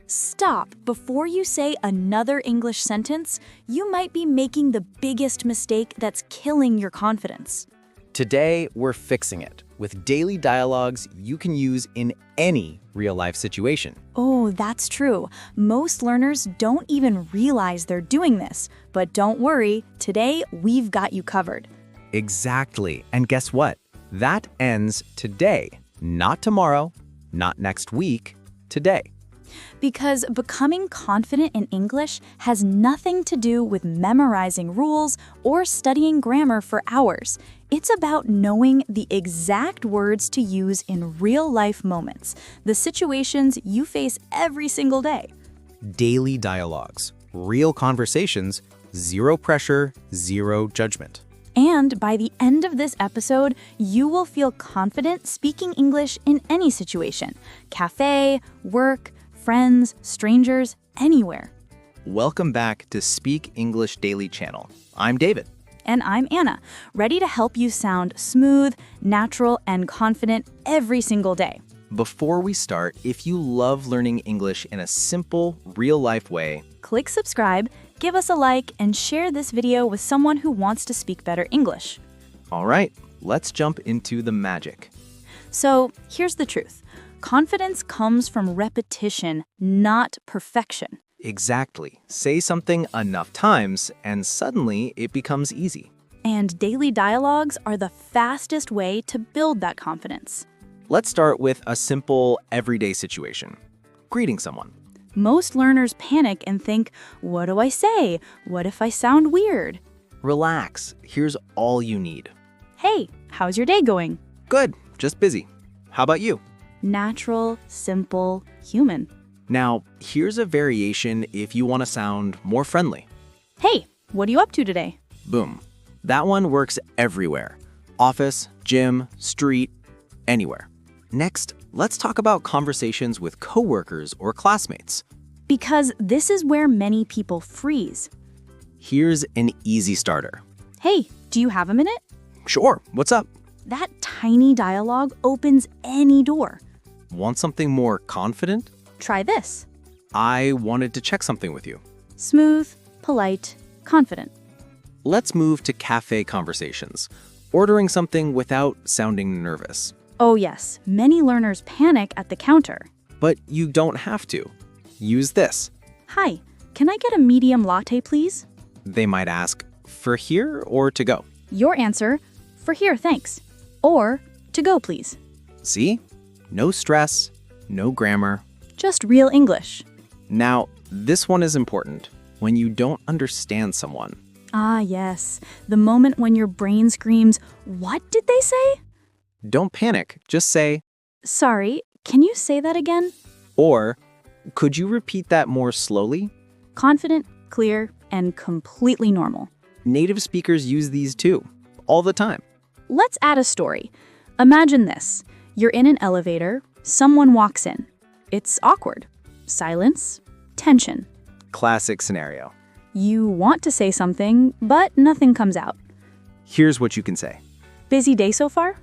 Stop before you say another English sentence. You might be making the biggest mistake that's killing your confidence. Today, we're fixing it with daily dialogues you can use in any real-life situation. Oh, that's true. Most learners don't even realize they're doing this. But don't worry, today we've got you covered. Exactly. And guess what? That ends today, not tomorrow, not next week, today. Because becoming confident in English has nothing to do with memorizing rules or studying grammar for hours. It's about knowing the exact words to use in real-life moments, the situations you face every single day. Daily dialogues, real conversations, zero pressure, zero judgment. And by the end of this episode, you will feel confident speaking English in any situation: cafe, work, friends, strangers, anywhere. Welcome back to Speak English Daily channel. I'm David. And I'm Anna, ready to help you sound smooth, natural, and confident every single day. Before we start, if you love learning English in a simple, real-life way, click subscribe, give us a like, and share this video with someone who wants to speak better English. All right, let's jump into the magic. So here's the truth. Confidence comes from repetition, not perfection. Exactly. Say something enough times, and suddenly it becomes easy. And daily dialogues are the fastest way to build that confidence. Let's start with a simple, everyday situation. Greeting someone. Most learners panic and think, what do I say? What if I sound weird? Relax. Here's all you need. Hey, how's your day going? Good, just busy. How about you? Natural, simple, human. Now, here's a variation if you want to sound more friendly. Hey, what are you up to today? Boom. That one works everywhere. Office, gym, street, anywhere. Next, let's talk about conversations with coworkers or classmates. Because this is where many people freeze. Here's an easy starter. Hey, do you have a minute? Sure, what's up? That tiny dialogue opens any door. Want something more confident? Try this. I wanted to check something with you. Smooth, polite, confident. Let's move to cafe conversations. Ordering something without sounding nervous. Oh yes, many learners panic at the counter. But you don't have to. Use this. Hi, can I get a medium latte, please? They might ask, for here or to go? Your answer, for here, thanks. Or, to go, please. See? No stress, no grammar. Just real English. Now, this one is important. When you don't understand someone. Ah, yes. The moment when your brain screams, what did they say? Don't panic. Just say, sorry, can you say that again? or, could you repeat that more slowly? Confident, clear, and completely normal. Native speakers use these too, all the time. Let's add a story. Imagine this. You're in an elevator, someone walks in. It's awkward. Silence, tension. Classic scenario. You want to say something, but nothing comes out. Here's what you can say. Busy day so far?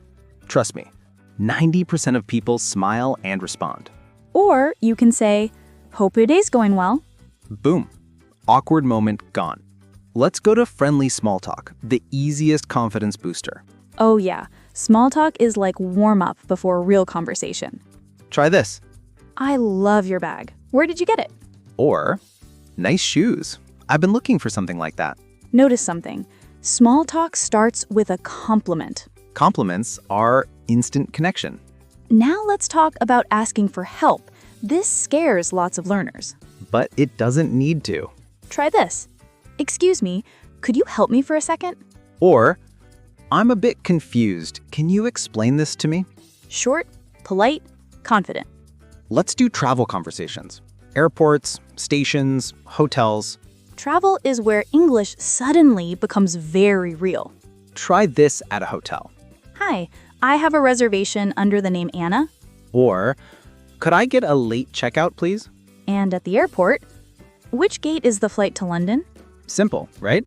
Trust me, 90% of people smile and respond. Or you can say, hope your day's going well. Boom. Awkward moment gone. Let's go to friendly small talk, the easiest confidence booster. Oh yeah, small talk is like warm-up before a real conversation. Try this. I love your bag. Where did you get it? Or, nice shoes. I've been looking for something like that. Notice something. Small talk starts with a compliment. Compliments are instant connection. Now let's talk about asking for help. This scares lots of learners. But it doesn't need to. Try this. Excuse me, could you help me for a second? Or, I'm a bit confused. Can you explain this to me? Short, polite, confident. Let's do travel conversations. Airports, stations, hotels. Travel is where English suddenly becomes very real. Try this at a hotel. Hi, I have a reservation under the name Anna. Or, could I get a late checkout, please? And at the airport, which gate is the flight to London? Simple, right?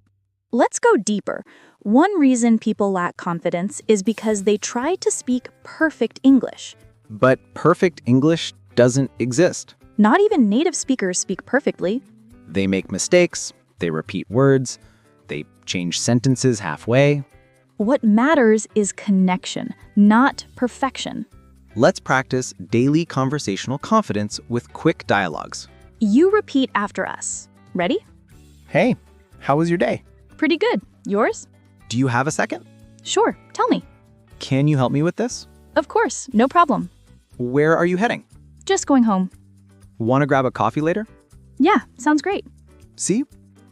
Let's go deeper. One reason people lack confidence is because they try to speak perfect English. But perfect English doesn't exist. Not even native speakers speak perfectly. They make mistakes, they repeat words, they change sentences halfway. What matters is connection, not perfection. Let's practice daily conversational confidence with quick dialogues. You repeat after us. Ready? Hey, how was your day? Pretty good. Yours? Do you have a second? Sure, tell me. Can you help me with this? Of course, no problem. Where are you heading? Just going home. Want to grab a coffee later? Yeah, sounds great. See?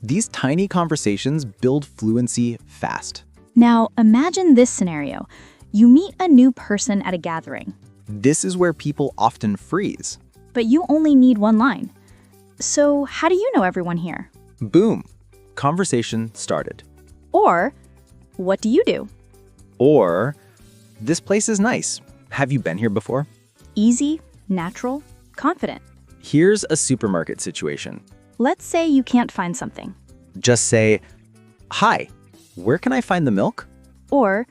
These tiny conversations build fluency fast. Now, imagine this scenario. You meet a new person at a gathering, This is where people often freeze. but you only need one line. So, how do you know everyone here? Boom. Conversation started. Or, what do you do? Or, this place is nice. Have you been here before? Easy, natural, confident. Here's a supermarket situation. Let's say you can't find something. Just say, "Hi, where can I find the milk?" Or,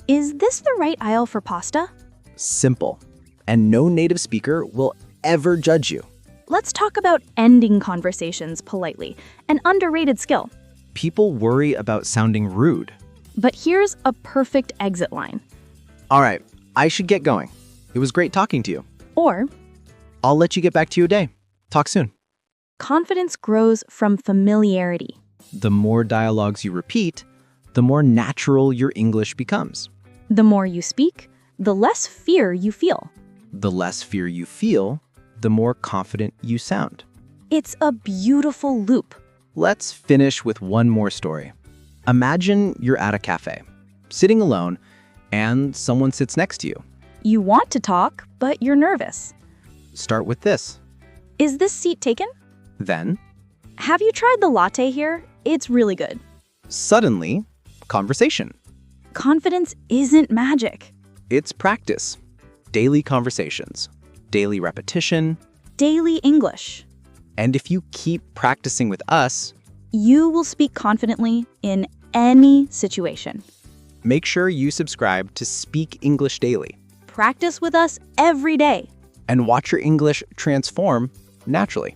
is this the right aisle for pasta? Simple. And no native speaker will ever judge you. Let's talk about ending conversations politely, an underrated skill. People worry about sounding rude. But here's a perfect exit line. All right, I should get going. It was great talking to you. Or, I'll let you get back to your day. Talk soon. confidence grows from familiarity. The more dialogues you repeat, the more natural your English becomes. The more you speak, the less fear you feel. The less fear you feel, the more confident you sound. It's a beautiful loop. Let's finish with one more story. Imagine you're at a cafe, sitting alone, and someone sits next to you. You want to talk, but you're nervous. Start with this. Is this seat taken? Then, Have you tried the latte here? It's really good. suddenly, conversation. Confidence isn't magic. It's practice. Daily conversations, daily repetition, Daily English. and if you keep practicing with us, You will speak confidently in any situation. make sure you subscribe to Speak English Daily Practice with us every day. and watch your English transform naturally.